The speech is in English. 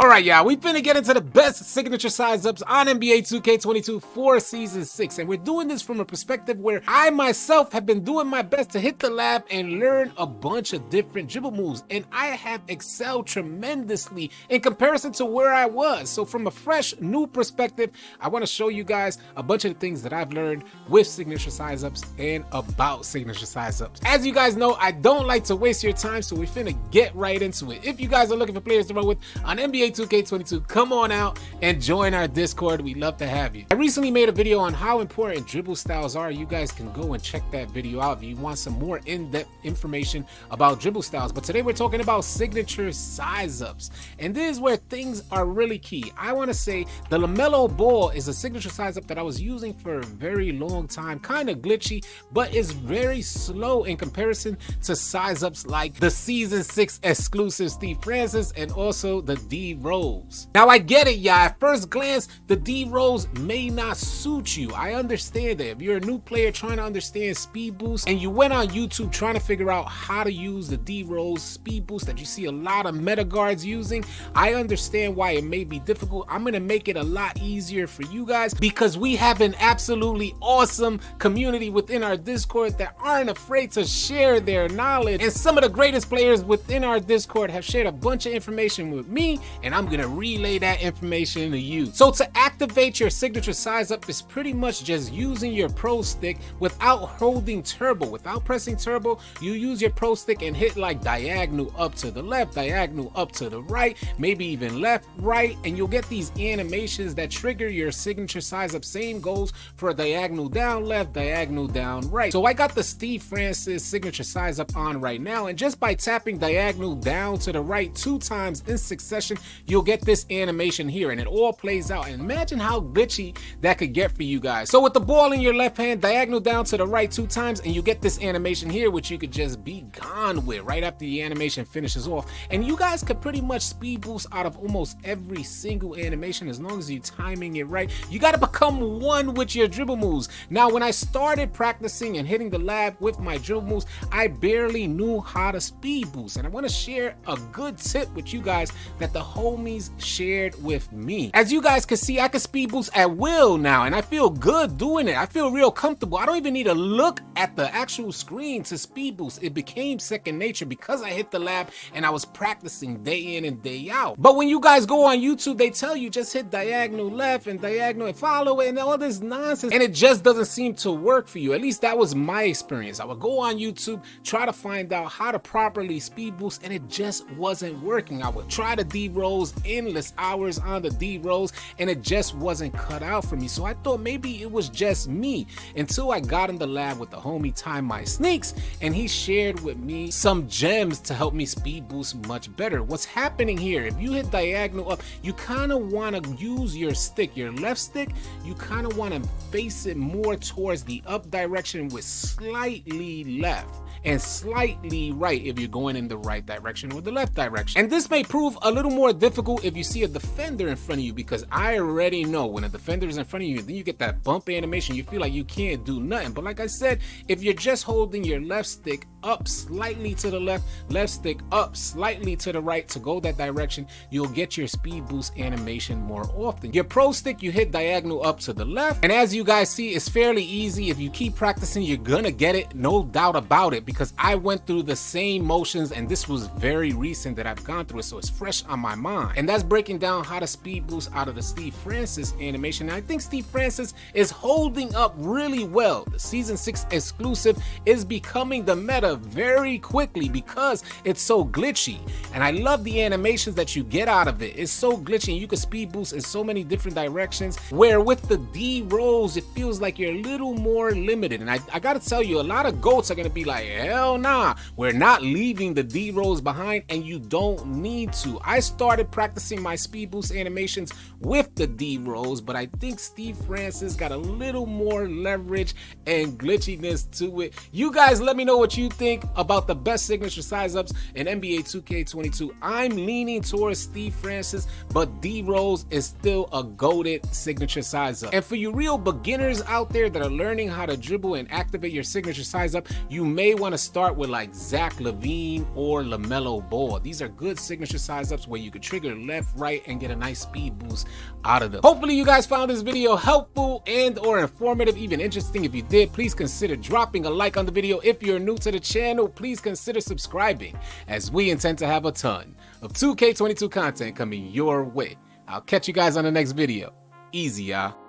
Alright, y'all, we finna get into the best signature size ups on NBA 2K22 for Season 6, and we're doing this from a perspective where I myself have been doing my best to hit the lab and learn a bunch of different dribble moves, and I have excelled tremendously in comparison to where I was. So from a fresh, new perspective, I want to show you guys a bunch of the things that I've learned with signature size ups and about signature size ups. As you guys know, I don't like to waste your time, so we're finna get right into it. If you guys are looking for players to run with on NBA 2K22, come on out and join our Discord. We'd love to have you. I recently made a video on how important dribble styles are. You guys can go and check that video out if you want some more in-depth information about dribble styles. But today we're talking about signature size ups, and this is where things are really key. I want to say the LaMelo Ball is a signature size up that I was using for a very long time, kind of glitchy, but is very slow in comparison to size ups like the Season 6 exclusive Steve Francis and also the D Rose. Now I get it, y'all. At first glance, the D Rose may not suit you. I understand that. If you're a new player trying to understand speed boost and you went on YouTube trying to figure out how to use the D Rose speed boost that you see a lot of meta guards using, I understand why it may be difficult. I'm gonna make it a lot easier for you guys because we have an absolutely awesome community within our Discord that aren't afraid to share their knowledge, and some of the greatest players within our Discord have shared a bunch of information with me, and I'm gonna relay that information to you. So to activate your signature size up is pretty much just using your pro stick without holding turbo. Without pressing turbo, you use your pro stick and hit like diagonal up to the left, diagonal up to the right, maybe even left, right, and you'll get these animations that trigger your signature size up. Same goes for diagonal down left, diagonal down right. So I got the Steve Francis signature size up on right now, and just by tapping diagonal down to the right 2 times in succession, you'll get this animation here, and it all plays out. And imagine how glitchy that could get for you guys. So with the ball in your left hand, diagonal down to the right 2 times, and you get this animation here, which you could just be gone with right after the animation finishes off. And you guys could pretty much speed boost out of almost every single animation as long as you're timing it right. You got to become one with your dribble moves. Now, when I started practicing and hitting the lab with my dribble moves, I barely knew how to speed boost, and I want to share a good tip with you guys that the homies shared with me. As you guys can see, I can speed boost at will now, and I feel good doing it. I feel real comfortable. I don't even need to look at the actual screen to speed boost. It became second nature because I hit the lab and I was practicing day in and day out. But when you guys go on YouTube, they tell you just hit diagonal left and diagonal and follow it and all this nonsense, and it just doesn't seem to work for you. At least that was my experience. I would go on YouTube, try to find out how to properly speed boost, and it just wasn't working. I would try the D Rose, endless hours on the D Rose, and it just wasn't cut out for me. So I thought maybe it was just me, until I got in the lab with the homie Time My Sneaks, and he shared with me some gems to help me speed boost much better. What's happening here, if you hit diagonal up, you kind of want to use your stick, your left stick, you kind of want to face it more towards the up direction with slightly left and slightly right if you're going in the right direction or the left direction. And this may prove a little more difficult if you see a defender in front of you, because I already know when a defender is in front of you, then you get that bump animation, you feel like you can't do nothing. But like I said, if you're just holding your left stick up slightly to the left, left stick up slightly to the right to go that direction, you'll get your speed boost animation more often. Your pro stick, you hit diagonal up to the left, and as you guys see, it's fairly easy. If you keep practicing, you're gonna get it, no doubt about it, because I went through the same motions, and this was very recent that I've gone through it, so it's fresh on my mind. And that's breaking down how to speed boost out of the Steve Francis animation. And I think Steve Francis is holding up really well. The Season 6 exclusive is becoming the meta very quickly because it's so glitchy, and I love the animations that you get out of it. It's so glitchy, and you can speed boost in so many different directions, where with the D Rose, it feels like you're a little more limited. And I gotta tell you, a lot of goats are gonna be like, hell nah, we're not leaving the D Rose behind, and you don't need to. I started practicing my speed boost animations with the D Rose, but I think Steve Francis got a little more leverage and glitchiness to it. You guys let me know what you think about the best signature size ups in NBA 2K22. I'm leaning towards Steve Francis, but D Rose is still a goated signature size up. And for you real beginners out there that are learning how to dribble and activate your signature size up, you may want to start with like Zach LaVine or LaMelo Ball. These are good signature size ups where you could trigger left, right, and get a nice speed boost out of them. Hopefully you guys found this video helpful and or informative, even interesting. If you did, please consider dropping a like on the video. If you're new to the channel, please consider subscribing, as we intend to have a ton of 2K22 content coming your way. I'll catch you guys on the next video. Easy, y'all.